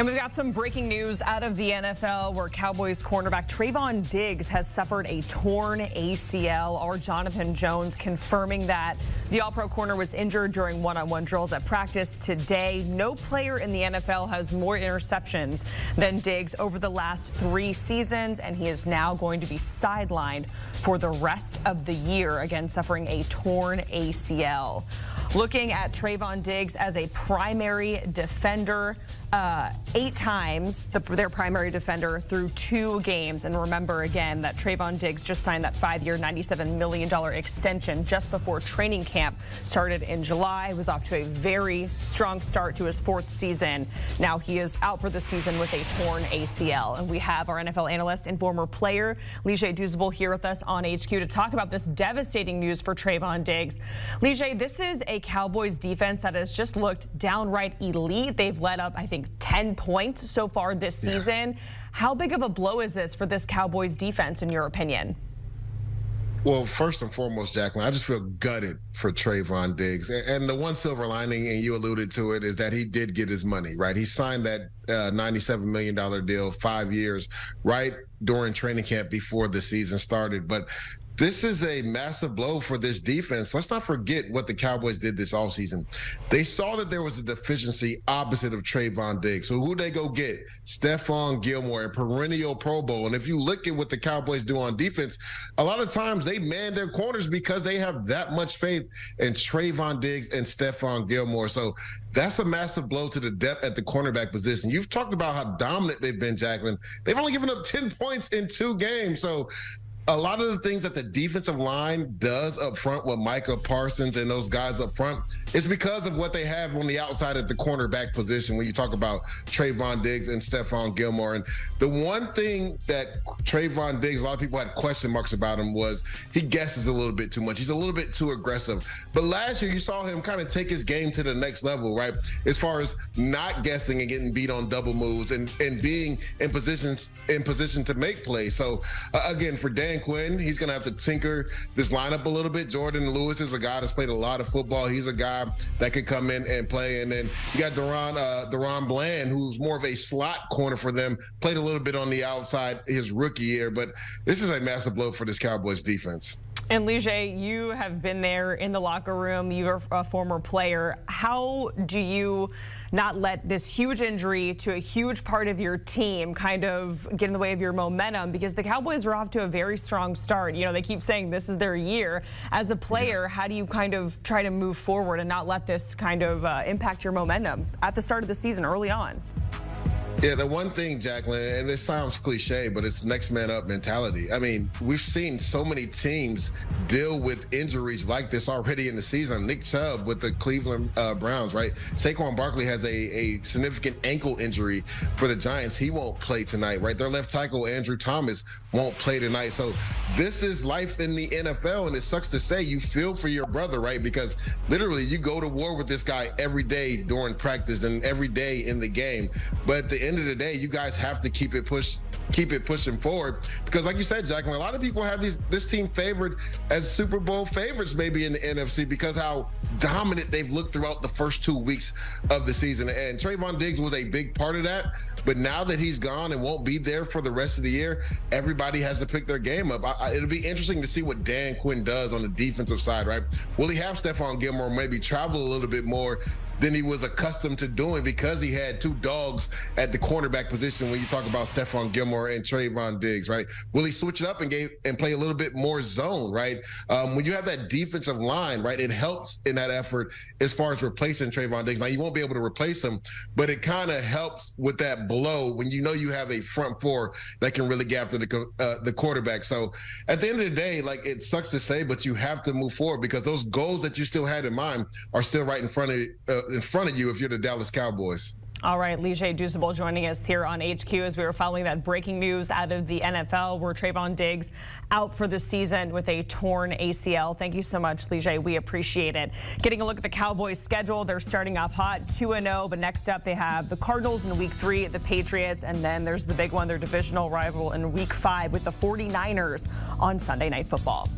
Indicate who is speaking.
Speaker 1: And we've got some breaking news out of the NFL where Cowboys cornerback Trayvon Diggs has suffered a torn ACL. Our Jonathan Jones confirming that the All-Pro corner was injured during one-on-one drills at practice today. No player in the NFL has more interceptions than Diggs over the last 3 seasons, and he is now going to be sidelined for the rest of the year, again suffering a torn ACL. Looking at Trayvon Diggs as a primary defender, 8 times their primary defender through 2 games. And remember again that Trayvon Diggs just signed that 5-year, $97 million extension just before training camp started in July. Was off to a very strong start to his 4th season. Now he is out for the season with a torn ACL. And we have our NFL analyst and former player, Douzable, here with us on HQ to talk about this devastating news for Trayvon Diggs. This is a Cowboys defense that has just looked downright elite. They've led up, I think, 10 points so far this season. How big of a blow is this for this Cowboys defense, in your opinion?
Speaker 2: Well, first and foremost, Jacqueline, I just feel gutted for Trayvon Diggs. And the one silver lining, and you alluded to it, is that he did get his money, right? He signed that $97 million deal, 5 years, right during training camp before the season started. But this is a massive blow for this defense. Let's not forget what the Cowboys did this offseason. They saw that there was a deficiency opposite of Trayvon Diggs. So who they go get? Stephon Gilmore, a perennial Pro Bowl. And if you look at what the Cowboys do on defense, a lot of times they man their corners because they have that much faith in Trayvon Diggs and Stephon Gilmore. So that's a massive blow to the depth at the cornerback position. You've talked about how dominant they've been, Jacqueline. They've only given up 10 points in 2 games. So a lot of the things that the defensive line does up front with Micah Parsons and those guys up front is because of what they have on the outside at the cornerback position when you talk about Trayvon Diggs and Stephon Gilmore. And the one thing that Trayvon Diggs, a lot of people had question marks about him, was he guesses a little bit too much. He's a little bit too aggressive. But last year you saw him kind of take his game to the next level, right? As far as not guessing and getting beat on double moves and being in position to make plays. So again, for Dan Quinn, he's going to have to tinker this lineup a little bit. Jordan Lewis is a guy that's played a lot of football. He's a guy that could come in and play. And then you got Deron Bland, who's more of a slot corner for them, played a little bit on the outside his rookie year. But this is a massive blow for this Cowboys defense.
Speaker 1: And you have been there in the locker room. You're a former player. How do you not let this huge injury to a huge part of your team kind of get in the way of your momentum? Because the Cowboys are off to a very strong start. You know, they keep saying this is their year. As a player, how do you kind of try to move forward and not let this kind of impact your momentum at the start of the season early on?
Speaker 2: Yeah, the one thing, Jacqueline, and this sounds cliche, but it's next man up mentality. I mean, we've seen so many teams deal with injuries like this already in the season. Nick Chubb with the Cleveland Browns, right? Saquon Barkley has a significant ankle injury for the Giants. He won't play tonight, right? Their left tackle, Andrew Thomas, won't play tonight. So this is life in the NFL, and it sucks to say. You feel for your brother, right? Because literally you go to war with this guy every day during practice and every day in the game. But at the end of the day, you guys have to keep it pushing forward, because like you said, Jacqueline, a lot of people have this team favored as Super Bowl favorites maybe in the NFC because how dominant they've looked throughout the first 2 weeks of the season. And Trayvon Diggs was a big part of that. But now that he's gone and won't be there for the rest of the year, everybody has to pick their game up. It'll be interesting to see what Dan Quinn does on the defensive side, right? Will he have Stephon Gilmore maybe travel a little bit more than he was accustomed to doing because he had 2 dogs at the cornerback position when you talk about Stephon Gilmore and Trayvon Diggs, right? Will he switch it up and play a little bit more zone, right? When you have that defensive line, right, it helps in that effort as far as replacing Trayvon Diggs. Now, you won't be able to replace him, but it kind of helps with that blow when you know you have a front 4 that can really get after the quarterback. So at the end of the day, like, it sucks to say, but you have to move forward because those goals that you still had in mind are still right in front of you if you're the Dallas Cowboys.
Speaker 1: All right, Douzable joining us here on HQ as we were following that breaking news out of the NFL where Trayvon Diggs out for the season with a torn ACL. Thank you so much, We appreciate it. Getting a look at the Cowboys schedule. They're starting off hot, 2-0, but next up they have the Cardinals in week 3, the Patriots, and then there's the big one, their divisional rival in week 5 with the 49ers on Sunday Night Football.